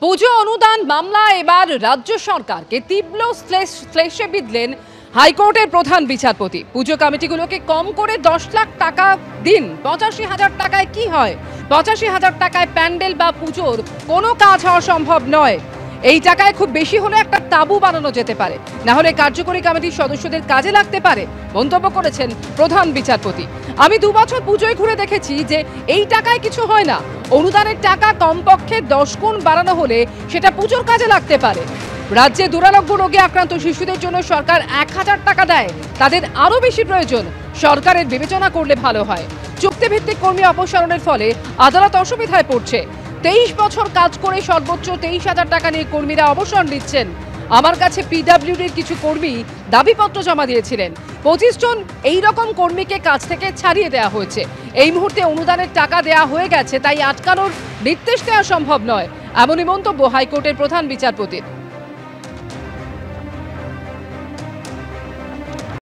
পুজো অনুদান মামলা এবার রাজ্য সরকারকে তীব্র শ্লেষে বিঁধলেন হাইকোর্টের প্রধান বিচারপতি। পুজো কমিটিগুলোকে কম করে 10 লাখ টাকা দিন। 85,000 টাকায় কি হয়? 85,000 টাকায় প্যান্ডেল বা পুজোর কোনো কাজ হওয়া সম্ভব নয়। এই টাকায় খুব বেশি হলে একটা তাঁবু বানানো যেতে পারে, না হলে কার্যকরী কমিটির সদস্যদের কাজে লাগতে পারে, মন্তব্য করেছেন প্রধান বিচারপতি। আমি 2 বছর পুজোয় ঘুরে দেখেছি যে এই টাকায় কিছু হয় না। অনুদানের টাকা কমপক্ষে 10 গুণ বাড়ানো হলে সেটা পুজোর কাজে লাগতে পারে। রাজ্যে দুরারোগ্য রোগে আক্রান্ত শিশুদের জন্য সরকার 1000 টাকা দেয়, তাদের আরও বেশি প্রয়োজন। সরকারের বিবেচনা করলে ভালো হয়। চুক্তিভিত্তিক কর্মী অপসারণের ফলে আদালত অসুবিধায় পড়ছে। 23 বছর কাজ করে সর্বোচ্চ 23,000 টাকা নিয়ে কর্মীরা অবসর নিচ্ছেন। আমার কাছে পিডব্লিউডির কিছু কর্মী দাবিপত্র জমা দিয়েছিলেন। 25 জন এই রকম কর্মীকে কাজ থেকে ছাড়িয়ে দেওয়া হয়েছে। এই মুহূর্তে অনুদানের টাকা দেওয়া হয়ে গেছে, তাই আটকানোর নির্দেশ দেওয়া সম্ভব নয়, এমনই মন্তব্য হাইকোর্টের প্রধান বিচারপতির।